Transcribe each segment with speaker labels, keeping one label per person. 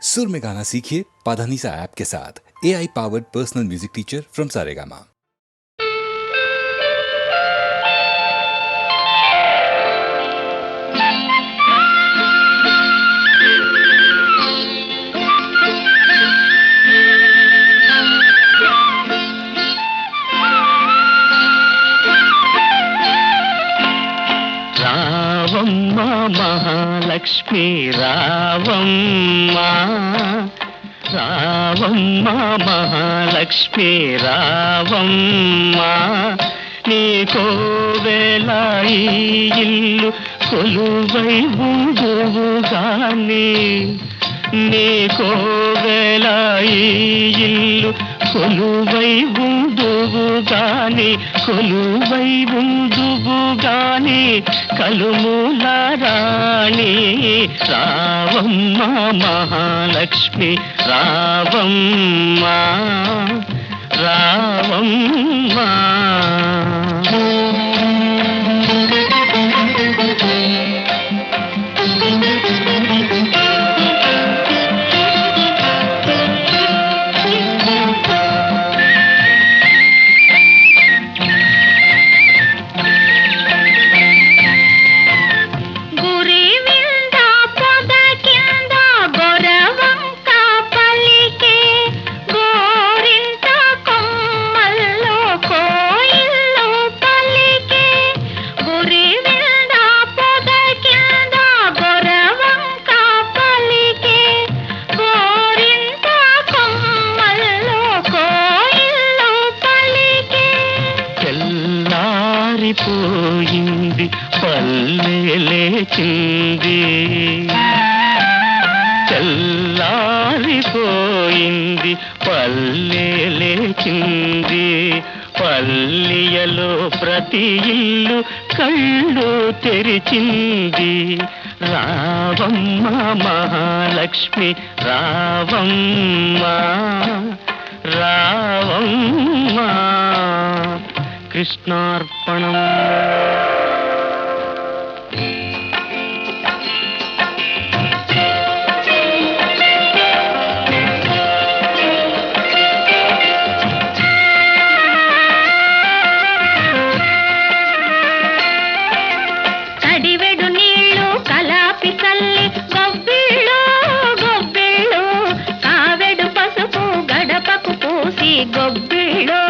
Speaker 1: सुर में गाना सीखिए पाधानीसा ऐप के साथ। AI powered personal music teacher from Saregama.
Speaker 2: రావమ్మ మహాలక్ష్మి రావమ్మ, రావమ్మ మహాలక్ష్మి రావమ్మ, నీకోవేళ ఈ ఇల్లు కొలువై ఉందువుగాని, నీకోవేళ ఈ ఇల్లు కొలువై ఉందువుగాని, కొలువై ఉందువుగాని కలుమూల రాణి రావమ్మ మహాలక్ష్మి రావమ్మ, రావమ్మ. పోయింది పల్లె లేచింది, చల్లారిపోయింది పల్లె లేచింది, పల్లెయలో ప్రతి ఇల్లు కళ్ళు తెరిచింది. రావమ్మ మహాలక్ష్మి రావమ్మ, రావమ్మ. కృష్ణార్పణం.
Speaker 3: కడివెడు నీళ్ళు కలాపి చల్లి గొబ్బిళ్ళు గొబ్బిళ్ళు, కావెడు పసుపు గడపకు పూసి గొబ్బిళ్ళు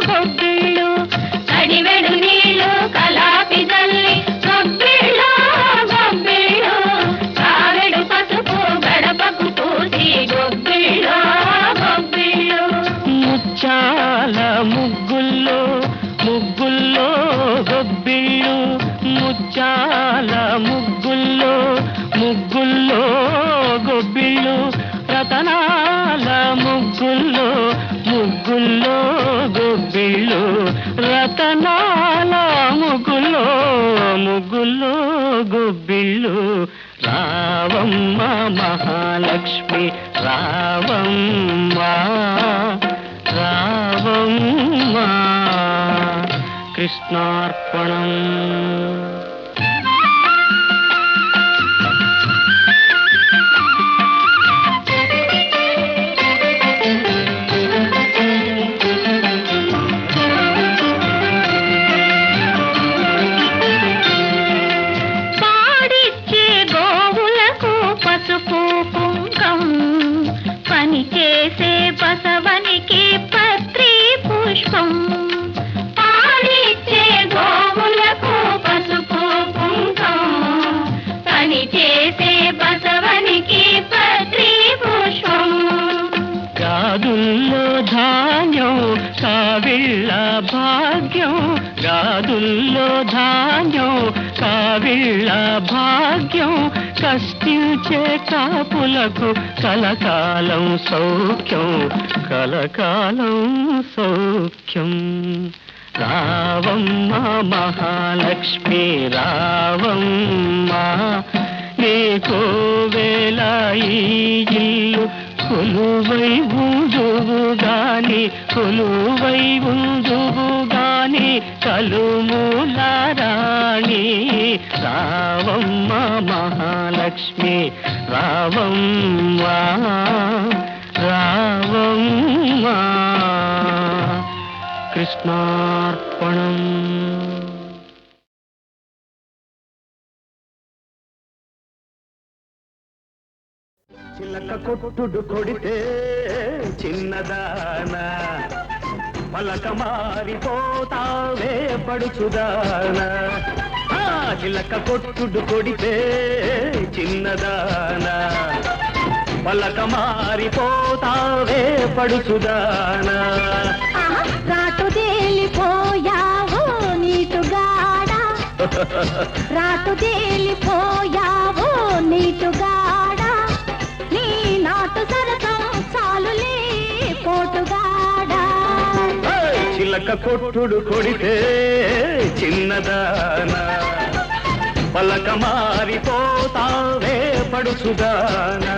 Speaker 3: గొబ్బిళ్ళు, కడివెడు నీళ్ళు కలాపి చల్లి గొబ్బిళ్ళు గొబ్బిళ్ళు, కావెడు పసుపు గడపకు పూసి గొబ్బిళ్ళు గొబ్బిళ్ళు.
Speaker 2: ముచ్చాల ముగ్గుల్లో ముగ్గుల్లో గొబ్బిళ్ళు, ముచ్చాల ముగ్గుల్లో ముగ్గుల్లో గొబ్బిళ్ళు, రతనాల ముగ్గుల్లో ముగ్గుల్లో గొబ్బిళ్ళు, రతనాల ముగ్గుల్లో ముగ్గుల్లో గొబ్బిళ్ళు. రావమ్మ మహాలక్ష్మి రావమ్మ, రావమ్మ. కృష్ణార్పణం.
Speaker 3: పాడిచ్చే గోవులకు పసుపు కుంకం, పని చేసే బసవనికి పత్రి పుష్పం. పాడిచ్చే గోవులకు పసుపు కుంకం, పని చేసే బసవనికి పత్రి పుష్పం.
Speaker 2: గాదుల్లో ధాన్యం కావిళ్ళ భాగ్యం, గాదుల్లో ధాన్యం కావిళ్ళ భాగ్యం, కష్టించే కాపులకు కలకాలం సౌఖ్యం, కలకాలం సౌఖ్యం. రావమ్మ మహాలక్ష్మి రావమ్మ, నీకోవేళ ఈ ఇల్లు కొలువై ఉందువుగాని, కొలువై ఉందువుగాని కలుమూల రాణి రావమ్మ మహాలక్ష్మి రావమ్మ. కృష్ణార్పణం.
Speaker 4: చిలక కొట్టుడు కొడితే చిన్నదానా పలక మారిపోతావే పడుచుదానా. చిలక కొట్టుడు కొడితే చిన్నదానా పలక మారిపోతావే పడుచుదానా.
Speaker 3: రాటు తేలిపోయావు నీటుగాడా, రాటు తేలిపోయావు నీటుగాడా, నీ నాటు సరసం చాలులే పోటుగాడా.
Speaker 4: చిలక కొట్టుడు కొడితే చిన్నదానా పలక మారిపోతావే పడుచుదానా.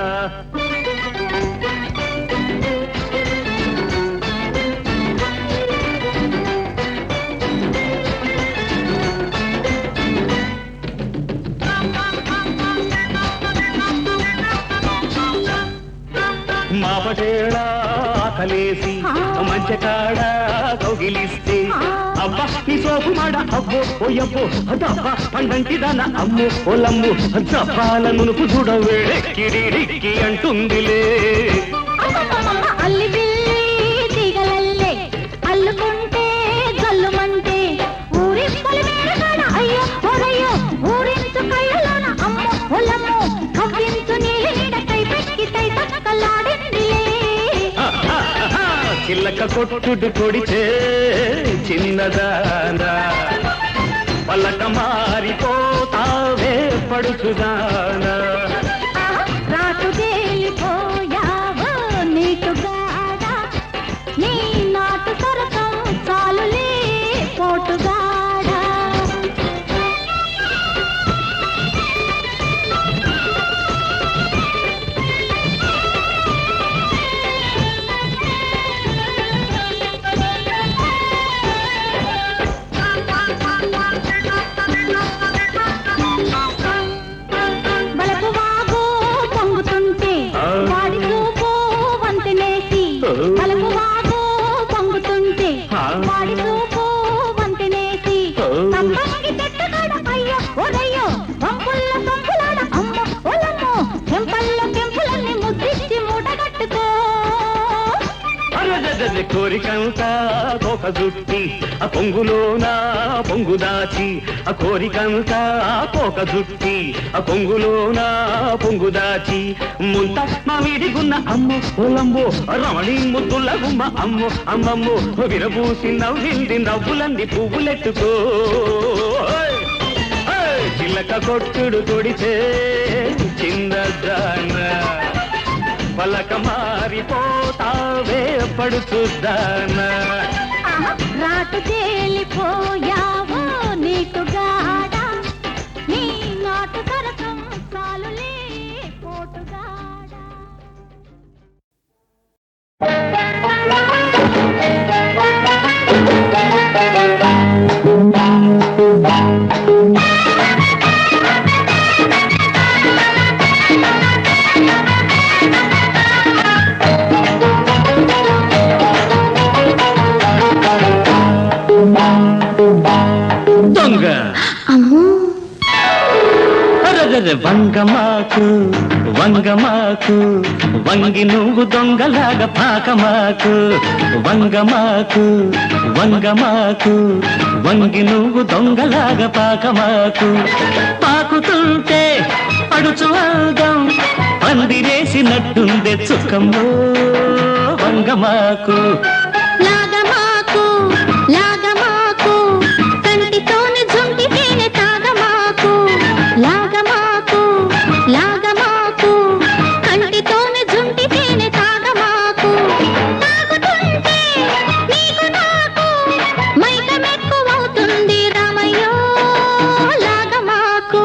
Speaker 4: మాపటేళ ఆకలేసి మంచకాడ కౌగిలిస్తే అబ్బా ఈ సోపు మాడ అబ్బో ఓయబ్బో దబ్బా పండంటి దాన అమ్మో ఓలమ్ము దబ్బాల మునుపు చూడవే కిడిడిక్కి అంటుందిలే.
Speaker 3: అల్లి బిల్లి తీగలల్లే అల్లుకుంటే జల్లుమంటే ఊరింపలు మేడగాడ అయ్యో ఓరయ్యో ఊరించు కళ్ళలోన అమ్మో ఓలమ్మో కవ్వించు నీళ్ళ నీడ కై పెక్కి తై తక్కలాడిందిలే.
Speaker 4: చిల్లక కొట్టుడు కొడితే చిన్నదానా పలక మారిపోతావే పడుచుదానా.
Speaker 3: రాటు తేలిపోయావు నీటుగాడా, నీ నాటు సరసం చాలులే పోటుగాడా. బలపు వాగు పొంగుతుంటే వాడి చూపు వంతెనేసి, బలపు వాగు పొంగుతుంటే వాడి చూపు వంతెనేసి తప్పకి చెట్టుగాడ అయ్యో ఒరయ్యో వంపుల్ల సొంపులాడ అమ్మో ఒలమ్మో చెంపల్లో చెంపులన్నీ ముద్దిచ్చి మూటగట్టుకో.
Speaker 4: కోరికంతా కోక జుట్టి ఆ పొంగులోనా పొంగు దాచి, ఆ కోరికంతా కోక జుట్టి ఆ పొంగులోనా పొంగు దాచి, ముంత మా వీడిగున్న అమ్మో ఓలంబో రమణి ముద్దుల గుమ్మ అమ్మో అమ్మమ్మో విరబూసి నవ్వింది నవ్వులన్నీ పువ్వులెట్టుకో. చిలక కొట్టుడు కొడితే చిన్నదానా పలక మారిపోతావే పడుచుదానా.
Speaker 3: రాటు తేలిపోయావు నీటుగాడా, నీ నాటు సరసం చాలులే పోటుగాడా.
Speaker 4: దొంగ వంగమాకు వంగమాకు వంగి నువ్వు దొంగలాగా పాకమాకు. వంగమాకు వంగమాకు వంగి నువ్వు దొంగలాగా పాకమాకు. పాకుతుంటే పడుచు అందం పందిరేసినట్టుందే చుక్కమ్మో వంగమాకు.
Speaker 3: లాగమాకు లాగమాకు కంటితోని జుంటితేనే తాగమాకు. లాగమాకు లాగమాకు కంటితోని జుంటితేనే తాగమాకు. తాగుతుంటే నీకు నాకు మైకమెక్కువవుతుంది రామయ్యో లాగమాకు.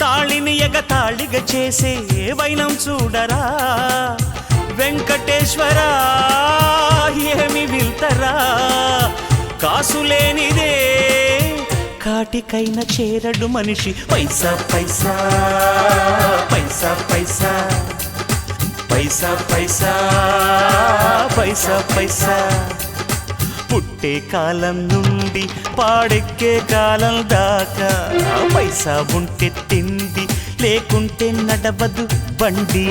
Speaker 5: తాళిని ఎగతాళిగా చేసే వైనం చూడరా వెంకటేశ్వరా ఏమి విల్తరా కాసులేనిదే కాటికైన చేరడు మనిషి పైసా పైసా పైసా పైసా పైసా పైసా పైసా పైసా పుట్టే కాలం నుండి పాడెక్కే కాలం దాకా పైసా ఉంటే తిండి లేకుంటే నడవదు బండి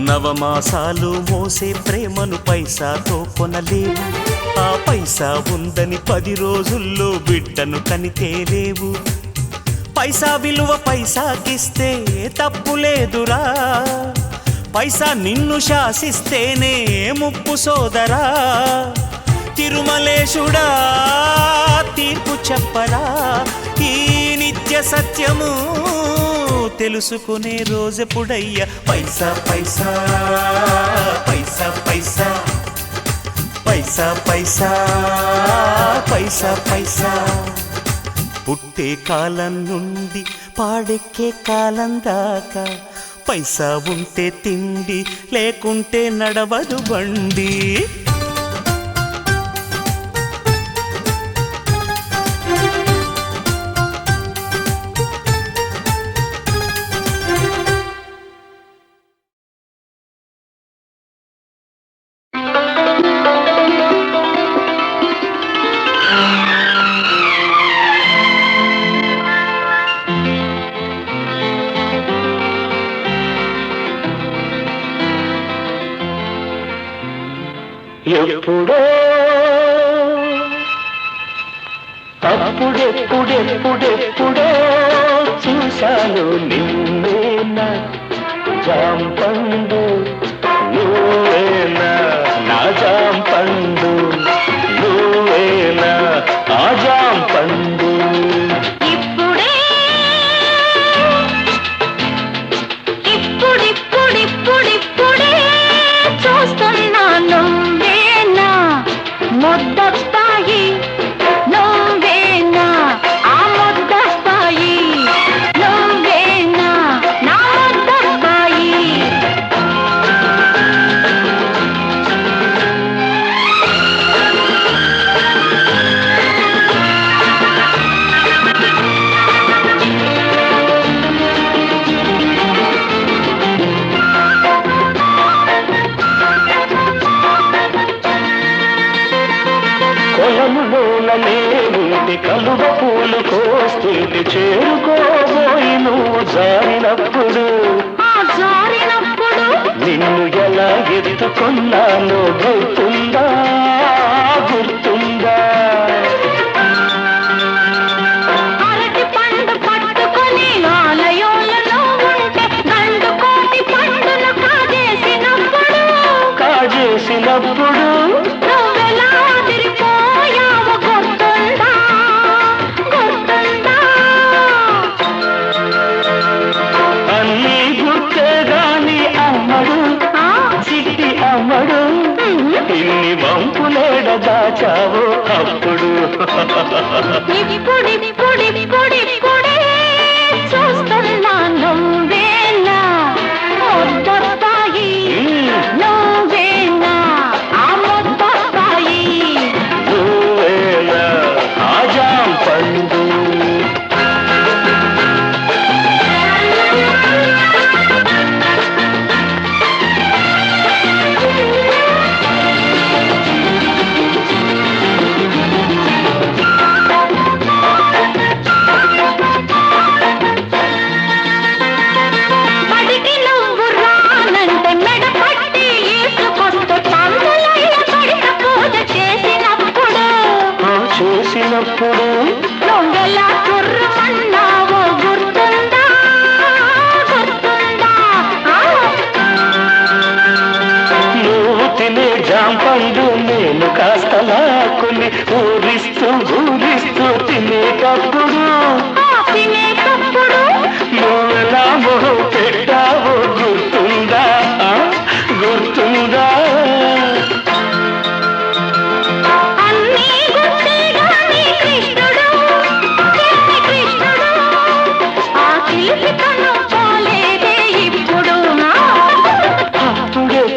Speaker 5: నవమాసాలు మోసే ప్రేమను పైసాతో కొనలేవు ఆ పైసా ఉందని 10 రోజుల్లో బిడ్డను కనితేలేవు పైసా విలువ పైసాకిస్తే తప్పులేదురా పైసా నిన్ను శాసిస్తేనే ముప్పు సోదరా తిరుమలేశుడా తీర్పు చెప్పరా ఈ నిత్య సత్యము తెలుసుకునే రోజెప్పుడయ్యా పైసా పైసా పైసా పైసా పైసా పైసా పైసా పైసా పుట్టే కాలం నుండి పాడెక్కే కాలం దాకా పైసా ఉంటే తిండి లేకుంటే నడవదు బండి
Speaker 4: ఎప్పుడో అప్పుడెప్పుడెప్పుడెప్పుడో చూశాను నిన్నేనా జాంపండు నువ్వేనా నా జాంపండు నువ్వేనా ఆ జాంపండు
Speaker 3: ఇప్పుడే ఇప్పుడిప్పుడిప్పుడిప్పుడే చూస్తున్నాను ముద్దస్తాయి నువ్వేనా ఆ ముద్దస్తాయి నువ్వేనా నా ముద్దస్తాయి
Speaker 4: పొలములోనే ఉంటే కలువ పూలు కోస్తుంటే చేరుకోబోయి నువ్వు జారినప్పుడు నిన్ను ఎలా ఎత్తుకున్నానో గుర్తుందా గుర్తుందా
Speaker 3: అరటి పండు పట్టుకొని ఆలయంలో ఉంటే గండు కోటి పండును
Speaker 4: కాజేసినప్పుడు
Speaker 3: నువ్వెలా తిరిగిపోయావు గుర్తుందా గుర్తుందా
Speaker 4: అన్నీ గుర్తే గాని అమ్మడు చిట్టి అమ్మడు ఇన్ని వంపులేడ దాచావు అప్పుడు
Speaker 3: ఇప్పుడిప్పుడిప్పుడిప్పుడే చూస్తున్నా నువ్వేనా ముద్దస్తాయి నువ్వేనా ఆ ముద్దస్తాయి
Speaker 4: నువ్వేనా ఆ జాంపండు జాంపండు నేను కాస్త లాక్కుని ఊరిస్తూ తినేటప్పుడు నువ్వెలా మొహం పెట్టావో గుర్తుందా గుర్తుందా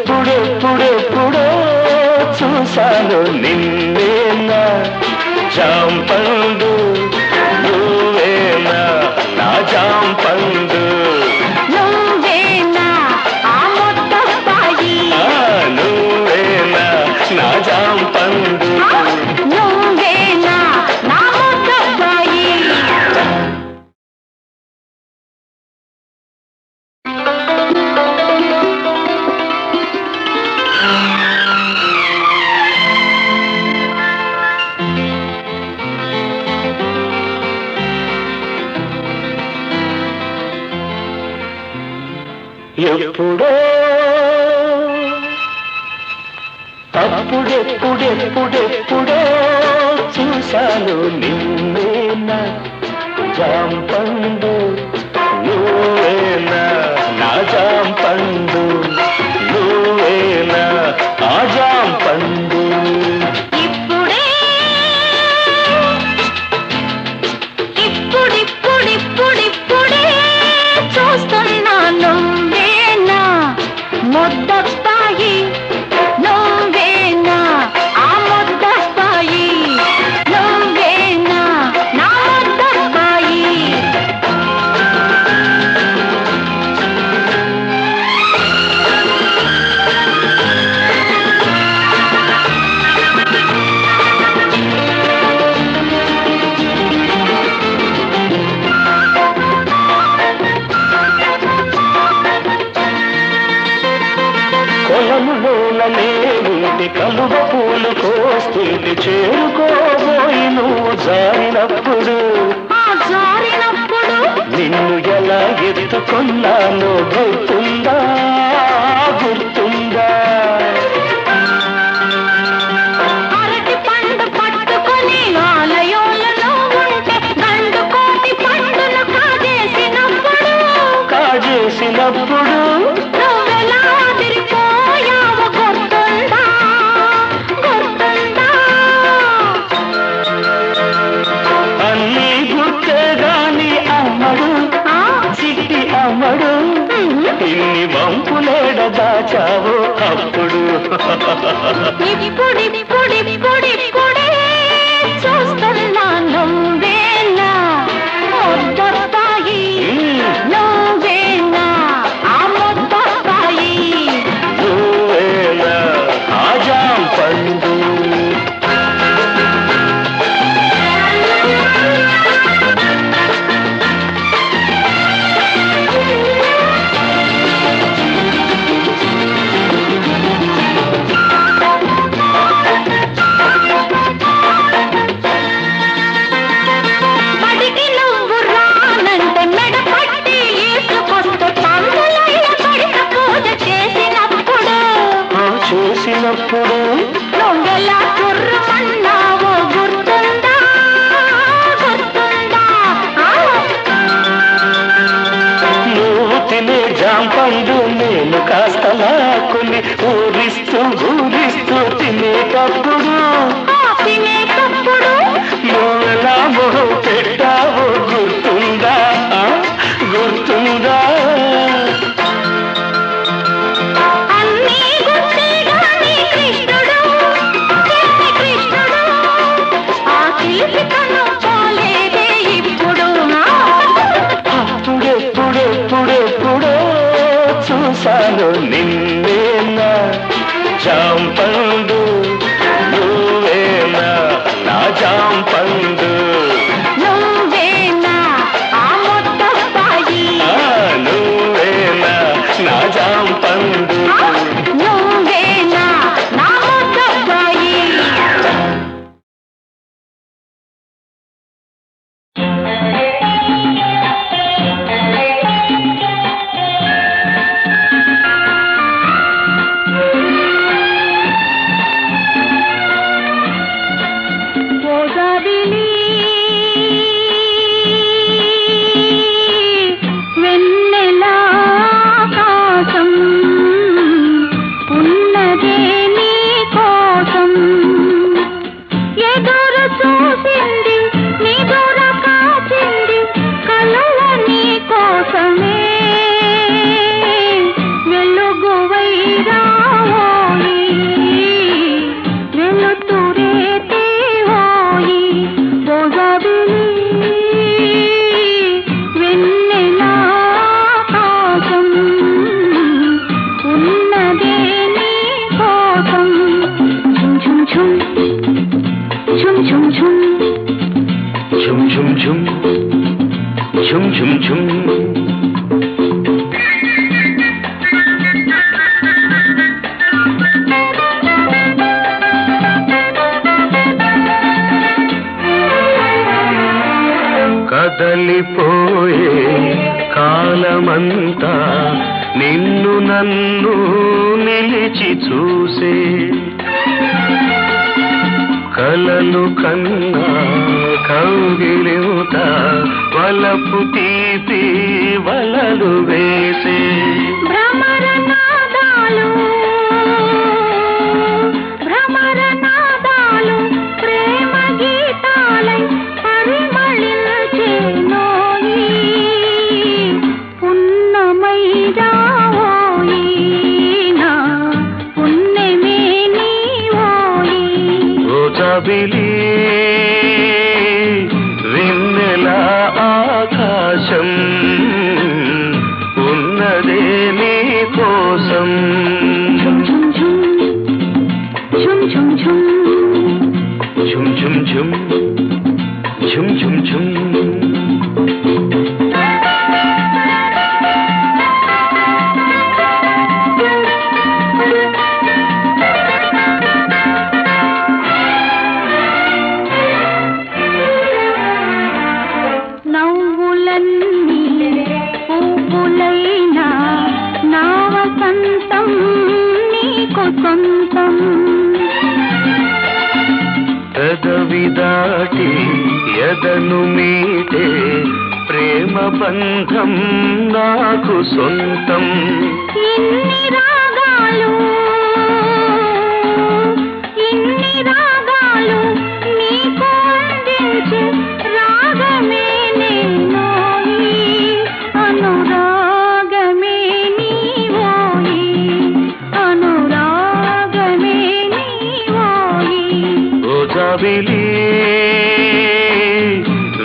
Speaker 4: అప్పుడెప్పుడెప్పుడెప్పుడో చూశాను నిన్నేనా జాంపండు నువ్వేనా నా జాంపండు నువ్వేనా నా జాంపండు ఎప్పుడో అప్పుడెప్పుడెప్పుడెప్పుడో చూశాను నిన్నేనా జాంపండు నువ్వేనా నా జాంపండు నువ్వేనా ఆ జాంపండు
Speaker 3: ఇప్పుడిప్పుడిప్పుడిప్పుడే చూస్తున్నాను ముద్దస్తాయి నువ్వేనా ఆ ముద్దస్తాయి నువ్వేనా నా ముద్దస్తాయి
Speaker 4: కొలములోనే ఉంటే కలువ పూలు కోస్తుంటే చేరుకోబోయి నువ్వు జారినప్పుడు నిన్ను ఎలా ఎత్తుకున్నానో గుర్తుందా గుర్తుందా
Speaker 3: అరటి పండు పట్టుకొని ఆలయంలో ఉంటే గండు కోటి పండును
Speaker 4: కాజేసినప్పుడు
Speaker 3: నువ్వెలా తిరిగిపోయావో గుర్తుందా గుర్తుందా
Speaker 4: అన్నీ గుర్తే గాని అమ్మడు చిట్టి అమ్మడు ఇన్ని వంపులేడ దాచావో అప్పుడు
Speaker 3: ఇప్పుడిప్పుడిప్పుడిప్పుడే చూస్తున్నా నువ్వేనా ముద్దస్తాయి నువ్వేనా ఆ ముద్దస్తాయి
Speaker 4: నువ్వేనా ఆ జాంపండు
Speaker 3: బడికి నువ్వు రానంటే మెడ పట్టి ఈసుకొస్తూ పందులయ్య పడిన పూజ చేసినప్పుడు
Speaker 4: చేసినప్పుడు
Speaker 3: నువ్వెలా కుర్రమన్నావో గుర్తుందా గుర్తుందా
Speaker 4: నువ్వు తినే జాంపండు నేను కాస్త లాక్కుని ఊరిస్తూ తినేటప్పుడు
Speaker 3: తినేటప్పుడు
Speaker 4: నువ్వెలా మొహం పెట్టావో గుర్తుందా గుర్తుందా
Speaker 3: అన్నీ గుర్తే గాని కృష్ణుడు కృష్ణుడు ఆ శిల్పితను పోలేదే ఇప్పుడు
Speaker 4: అప్పుడెప్పుడెప్పుడెప్పుడో చూశాను నిన్నేనా జాంపండు నువ్వే ఝుమ్ ఝుమ్ ఝుమ్ కదలిపోయే కాలమంతా నిన్ను నన్ను నిలిచి చూసే కలలు కన్నా కౌగిలింత వలపు తీపి వలలు వేసే
Speaker 3: భ్రమరనాదాలు భ్రమరనాదాలు ప్రేమ గీతాలై పరిమళించేనోయి పున్నమై రావోయి నా పున్నమే నీవోయి
Speaker 4: ఓ జాబిలి వెన్నెల ఆకాశం ఉన్నదే నీ కోసం
Speaker 3: ఝుమ్ ఝుమ్ ఝుమ్ ఝుమ్ ఝుమ్
Speaker 4: ఝుమ్ ఝుమ్ ఝుమ్ ఝుమ్ ఝుమ్ ఝుమ్
Speaker 3: నవ్వులన్నీ పువ్వులైనా నా వసంతం నీకు సొంతం
Speaker 4: పెదవి దాటి ఎదను మీటే ప్రేమ బంధం నాకు సొంతం
Speaker 3: ఇన్ని రాగాలు నీకు అందించే రాగమే నేనోయి అనురాగమే నీవోయి అనురాగమే నీవోయి
Speaker 4: ఓ జాబిలి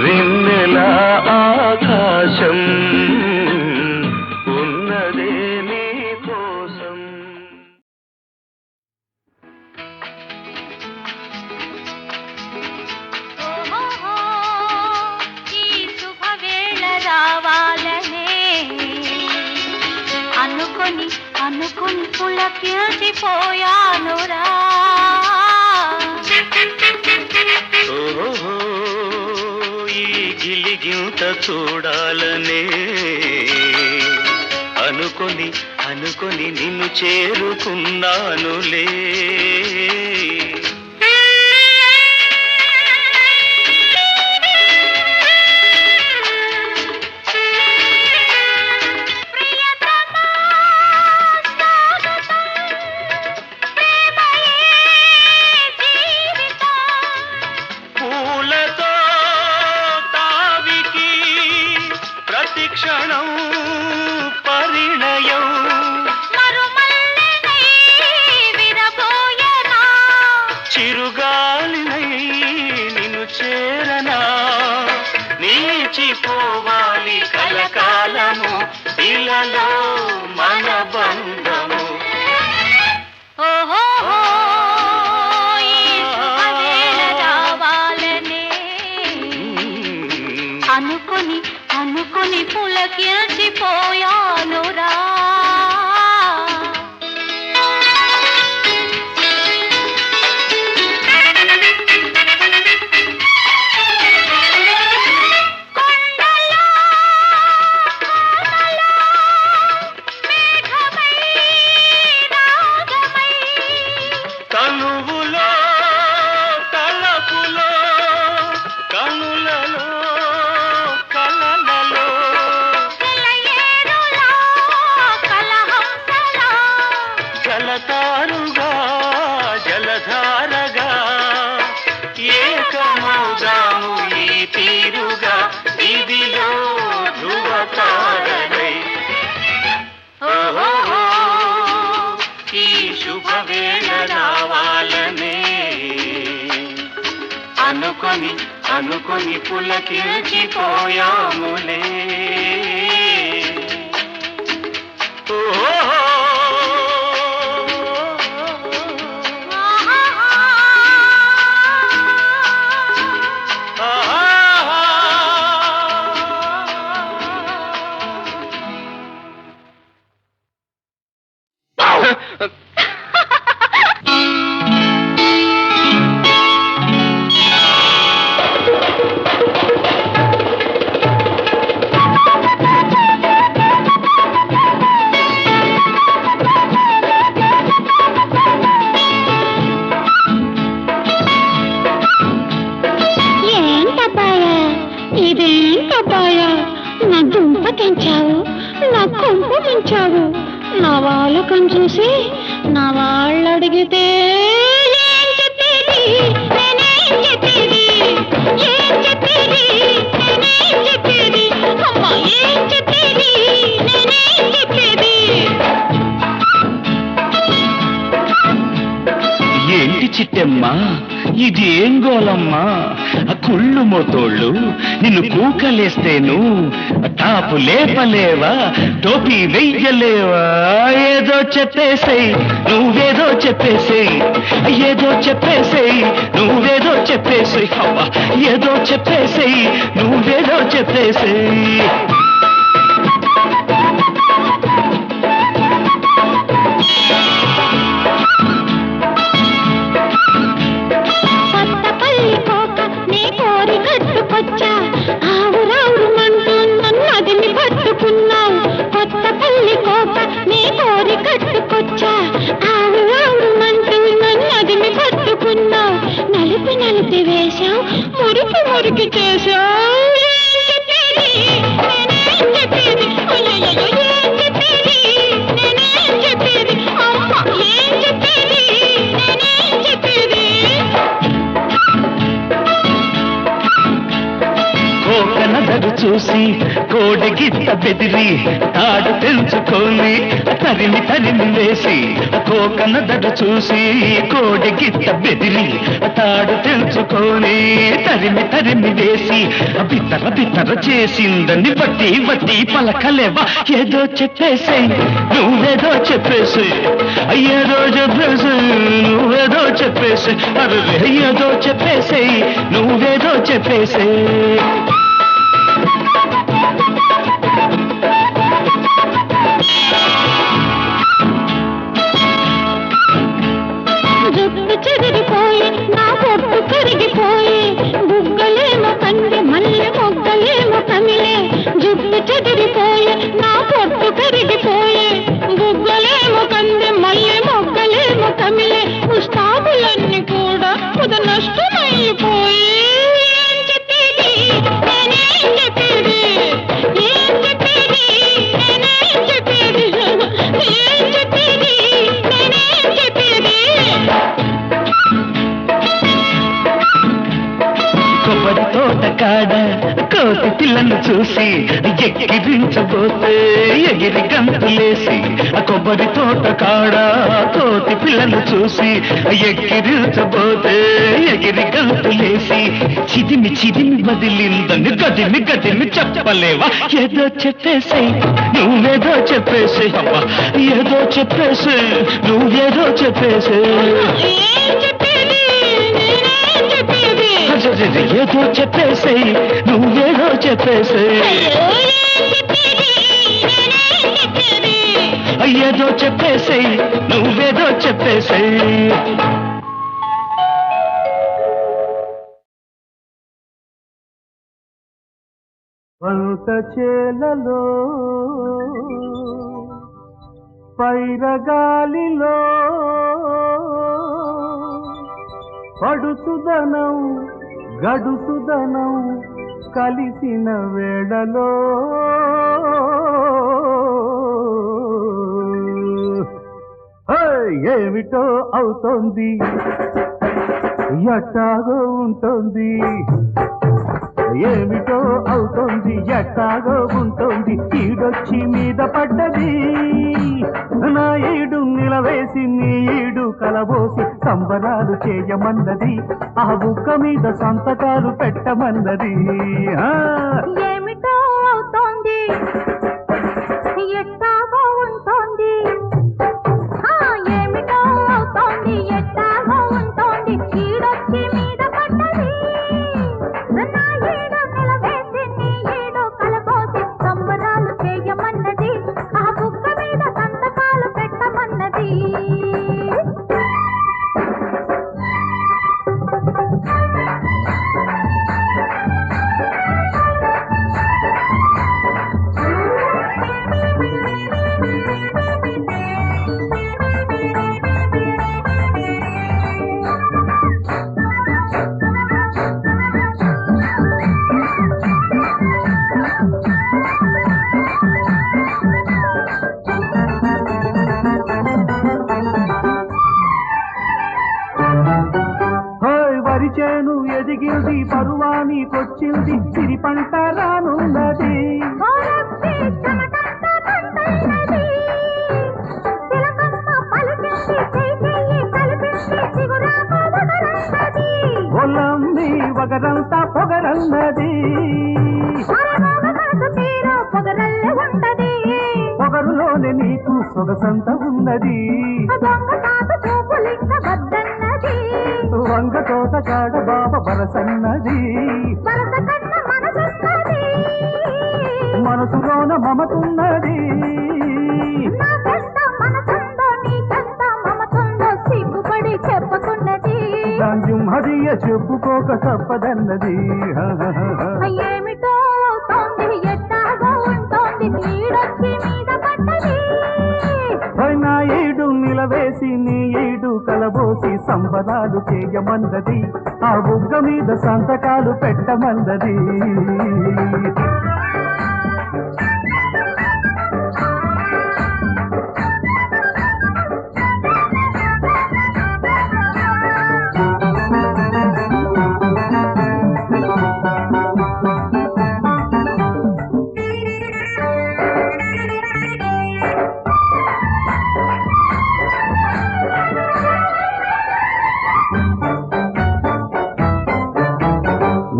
Speaker 4: వెన్నెల ఆకాశం ఉన్నదే నీ కోసం
Speaker 3: ఓహో ఈ శుభవేళ రావాలనే అనుకొని పులకిల్చిపోయానురా
Speaker 4: ఓహో ఈ గిలిగింత చూడాలనే అనుకొని నిన్ను చేరుకున్నానులే పూలతో తావికి ప్రతిక్షణం పరిణయం చిరుగాలినై నిన్ను చేరనా నీచిపోవాలి కలకాలము ఇలలో మన బంధము
Speaker 3: అనుకొని పులకిల్చిపోయానురా
Speaker 4: కనువులో తలపులో కనులలో కలలలో జలతారుగా జలధారగా ఏకమౌదాము ఈ తీరుగా ఇదిలో ధృవతారై ఓహో ఈ శుభవేళ రావాలనే అనుకొని పులకిల్చిపోయాములే ఓహో
Speaker 3: ఇదేంటబ్బాయా నా దుంప తెంచావు, నా కొంప ముంచావు. నా వాళ్ళకం చూసి నా వాళ్ళు అడిగితే ఏం చెప్పేది, నేనేం చెప్పేది, ఏం చెప్పేది, నేనేం చెప్పేది, అమ్మా ఏం చెప్పేది, నేనేం చెప్పేది.
Speaker 4: ఏంటి చిట్టమ్మా ఇది ఏం గోలమ్మా, ఆ కుళ్ళు మోతోళ్ళు నిన్ను కూకలేస్తేను టాపు లేపలేవా, టోపీ వెయ్యలేవా, ఏదో చెప్పేసేయ్ నువ్వేదో చెప్పేసేయ్, ఏదో చెప్పేసేయ్ నువ్వేదో చెప్పేసేయ్, అబ్బా ఏదో చెప్పేసేయ్ నువ్వేదో చెప్పేసేయ్.
Speaker 3: కట్టుకొచ్చా ఆవురావురు మంటూ నన్నదిని పట్టుకున్నావు. కొత్త పల్లి కోక నీ కోరి కట్టుకొచ్చా ఆవురావురు మంటూ నన్నదిని పట్టుకున్నావు. నలిపి నలిపి వేశావు, మురికి మురికి చేశావు. ఏం చెప్పేది, నేనేం చెప్పేది, అయ్యయ్యో ఏం చెప్పేది, నేనేం చెప్పేది, అమ్మ ఏం చెప్పేది, నేనేం చెప్పేది.
Speaker 4: కోకనదరు చూసి కోడి గిట్ట బెదిరి తాడు తెంచుకొని తరిమి తరిమి వేసి, కోకనదరు చూసి కోడి గిట్ట బెదిరి తాడు తెంచుకొని తరిమి తరిమి వేసి, బిత్తర బిత్తర చేసిందని బట్టి బట్టి పలకలేవా, ఏదో చెప్పేసేయ్ నువ్వేదో చెప్పేసేయ్, ఏదో చెప్పేసేయ్ నువ్వేదో చెప్పేసేయ్, అరే ఏదో చెప్పేసేయ్ నువ్వేదో చెప్పేసేయ్.
Speaker 3: జుట్టు చెదిరిపోయి నా పొట్టు కరిగిపోయి, బుగ్గలేమో కంది మల్లె మొగ్గలేమో కమిలే. జుట్టు చెదిరిపోయి నా పొట్టు కరిగిపోయి, బుగ్గలేమో కంది మల్లె మొగ్గలేమో కమిలే. పుష్పాకులన్నీ కూడా పుద నష్టమైపోయి. ఏం చెప్పేది, నేనేం చెప్పేది, ఏం చెప్పేది, నేనేం చెప్పేది, ఏం చెప్పేది, నేనేం చెప్పేది.
Speaker 4: కొబ్బరి తోట కాడ కోతి పిల్లను చూసి ఎక్కిరించబోతే ఎగిరి గంతులేసి, ఆ కొబ్బరి తోట కాడ కోతి పిల్లను చూసి ఎక్కిరించబోతే ఎగిరి గంతులేసి, చిదిమి చిదిమి వదిలిందని గదిమి గదిమి చెప్పలేవా, ఏదో చెప్పేసేయ్ నువ్వేదో చెప్పేసేయ్, అబ్బా ఏదో చెప్పేసేయ్ నువ్వేదో చెప్పేసేయ్.
Speaker 3: ఏం చెప్పేది, నేనేం చెప్పేది,
Speaker 4: ఏదో చెప్పేసేయ్ నువ్వేదో చెప్పేసేయ్,
Speaker 3: అయ్యో ఏం చెప్పేది, నేనేం చెప్పేది.
Speaker 4: ఏదో చెప్పేసేయ్ నువ్వేదో చెప్పేసేయ్. పంట చేలలో పైరగాలిలో పడుచుదనం గడుసుదనం కలిసిన వేళలో, ఏమిటో అవుతోంది ఎట్టాగో ఉంటుంది, ఏమిటో అవుతోంది ఎట్టాగో ఉంటుంది. ఈడొచ్చి మీద పడ్డది నా ఈడు నిలవేసి నీ ఈడు కలబోసి సంబరాలు చేయమన్నది, ఆ బుక్క మీద సంతకాలు పెట్టమన్నది.
Speaker 3: ఏమిటో అవుతోంది ఎట్టాగో ఉంటుంది, ఏమిటో అవుతోంది ఎట్టాగో ఉంటుంది. ఈడొచ్చి మీద పడ్డది నా ఈడు నిలవేసి నీ ఈడు కలబోసి సంబరాలు చేయమన్నది, ఆ బుక్క మీద సంతకాలు పెట్టమన్నది.
Speaker 4: చేను ఎదిగింది పరువానికొచ్చింది సిరి పంట రానున్నది
Speaker 3: ఓరొచ్చి చెమటంతా తండైనది. చిలకమ్మ పలికింది, చేయి కలిపింది, చిగురాకు వగరన్నది.
Speaker 4: ఒళ్ళమ్మి వగరంతా పొగరన్నది
Speaker 3: మరమగ మనసు తీర పొగరల్లే ఉంటది.
Speaker 4: పొగరులోనే నీకు సొగసంత ఉన్నది
Speaker 3: దొంగ తాత చూపులింక వద్దన్నది.
Speaker 4: వంగ తోట కాడ బాబ బరసన్నది
Speaker 3: వరస కన్న మనసున్నది.
Speaker 4: మనసులోన మమతున్నది
Speaker 3: నాకెంత మనసుందో నీకెంత మమతుందో సిగ్గుపడి చెప్పుకున్నది.
Speaker 4: సింహదియ చెప్పుకోక తప్పదన్నది
Speaker 3: ఏమిటో అవుతోంది, ఎట్టాగో ఉంటోంది, నీడొచ్చి మీద పడ్డది.
Speaker 4: నా ఏడు నిలవేసి నీ ఏడు కలబోసి సంబరాలు చేయమన్నది ఆ బుగ్గ మీద సంతకాలు పెట్టమన్నది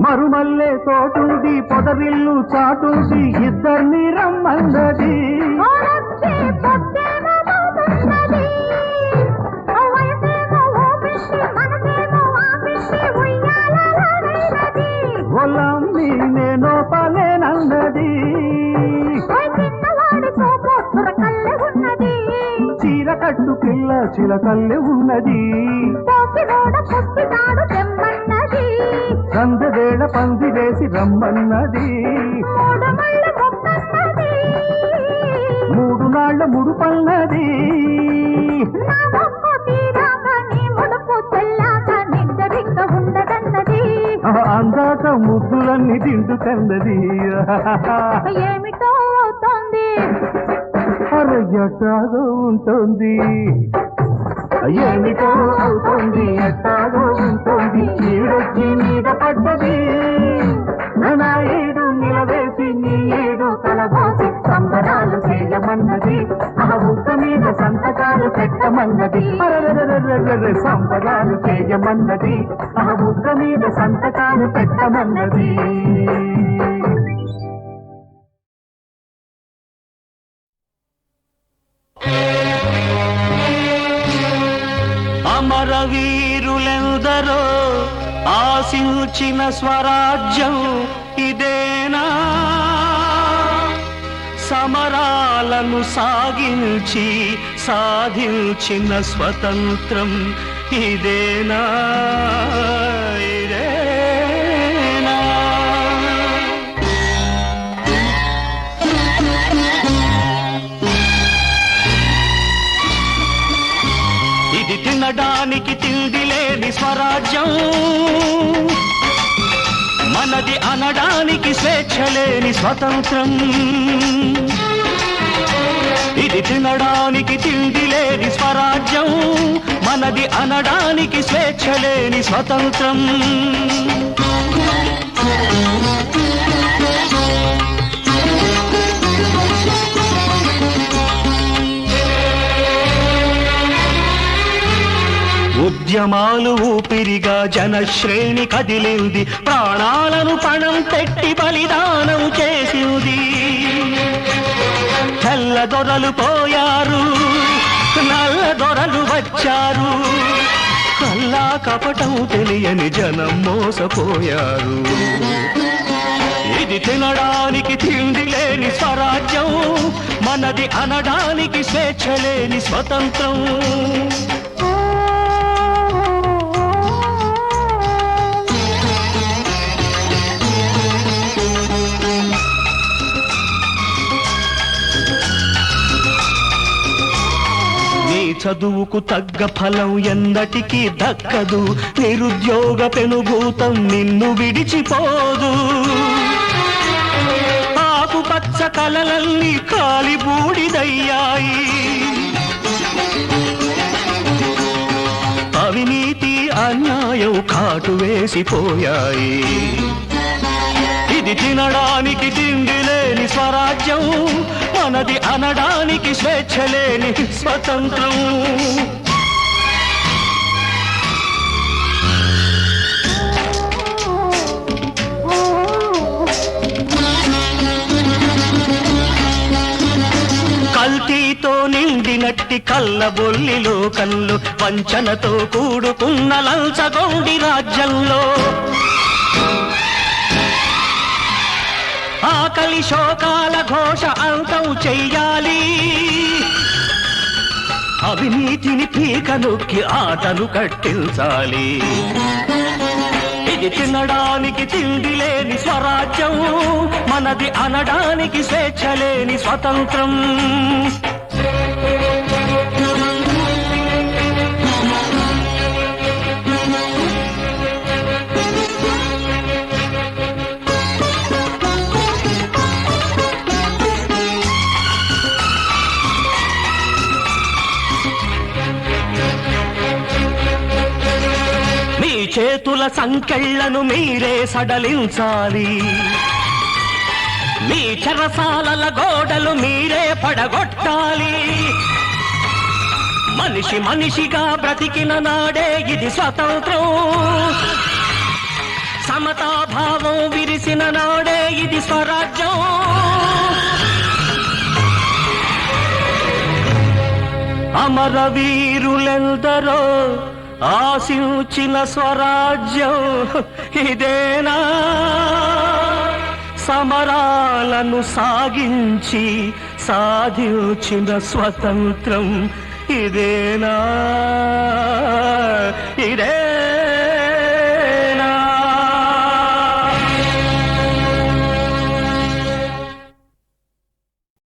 Speaker 4: మరుమల్లే తోటుంది పొదరిల్లు చాటుంది ఇద్దరిని రమ్మన్నది
Speaker 3: ఓరొచ్చి పొద్దేమో మోగుతున్నది. ఓ వయసేమో ఊపిచ్చి, మనసేమో ఆపిచ్చి ఉయ్యాలలాగైనది.
Speaker 4: ఒలమ్మి నేను పలేనన్నది
Speaker 3: ఓ చిన్నవాడి చూపు చురకల్లె ఉన్నది.
Speaker 4: చీర కట్టు పిల్ల చిలకల్లె ఉన్నది
Speaker 3: పోకినోడ పుస్తితాడు తెమ్మన్నది.
Speaker 4: సందవేళ పంది వేసి రమ్మన్నది
Speaker 3: మూడు మళ్ళీ ముప్పన్నది.
Speaker 4: మూడు నాళ్ల ముడుపన్నది
Speaker 3: నా మొక్కు తీరాక నీ ముడుపు చెల్లాక నిద్దరింక ఉండదన్నది.
Speaker 4: అందాక ముద్దులన్నీ తింటుకన్నది
Speaker 3: ఏమిటో అవుతోంది,
Speaker 4: ఎట్టాగో ఉంటుంది ఏమిటో అవుతుంది ఎట్టాగో ఉంటుంది ఈడొచ్చి మీద పడ్డది నా ఏడు నిలవేసి నీ ఏడు కలబోసి సంబరాలు చేయమన్నది ఆ బుగ్గ మీద సంతకాలు పెట్టమన్నది అరెరెరెరెరెరె సంబరాలు చేయమన్నది ఆ బుగ్గ మీద సంతకాలు పెట్టమన్నది
Speaker 5: అమరవీరులెందరో ఆశించిన స్వరాజ్యం ఇదేనా సమరాలను సాగించి సాధించిన స్వతంత్రం ఇదేనా ఇదేనా ఇది తినడానికి తిండి లేని స్వరాజ్యం మనది అనడానికి స్వేచ్ఛ లేని స్వతంత్రం ఇది తినడానికి తిండి లేని స్వరాజ్యం మనది అనడానికి స్వేచ్ఛ లేని స్వతంత్రం ఉద్యమాలు ఊపిరిగా జనశ్రేణి కదిలింది ప్రాణాలను పణం పెట్టి బలిదానం చేసింది తెల్ల దొరలు పోయారు నల్ల దొరలు వచ్చారు కల్లా కపటం తెలియని జనం మోసపోయారు ఇది తినడానికి తిండి లేని స్వరాజ్యం మనది అనడానికి స్వేచ్ఛ లేని స్వతంత్రం చదువుకు తగ్గ ఫలం ఎన్నటికీ దక్కదు నిరుద్యోగ పెనుభూతం నిన్ను విడిచిపోదు ఆకుపచ్చ కలలన్నీ కాలి బూడిదయ్యాయి అవినీతి అన్యాయం అన్యాయం కాటు వేసిపోయాయి. ఇది తినడానికి తిండి లేని స్వరాజ్యం, మనది అనడానికి స్వేచ్ఛ లేని స్వతంత్రం. కల్తీతో నిండినట్టి కళ్ళబొల్లిలో కళ్ళు, వంచనతో కూడుకున్న లంచగొండి రాజ్యంలో ఆకలి శోకాల ఘోష అంతం చెయ్యాలి. అవినీతిని పీక నొక్కి ఆటలు కట్టించాలి. ఇది తినడానికి తిండి లేని స్వరాజ్యం, మనది అనడానికి స్వేచ్ఛ లేని స్వతంత్రం. చేతుల సంకెళ్లను మీరే సడలించాలి. మీ చెరసాలల గోడలు మీరే పడగొట్టాలి. మనిషి మనిషిగా బ్రతికిన నాడే ఇది స్వతంత్రం. సమతాభావం విరిసిన నాడే ఇది స్వరాజ్యం. అమరవీరులెందరో ఆశించిన స్వరాజ్యం ఇదేనా? సమరాలను సాగించి సాధించిన స్వతంత్రం ఇదేనా?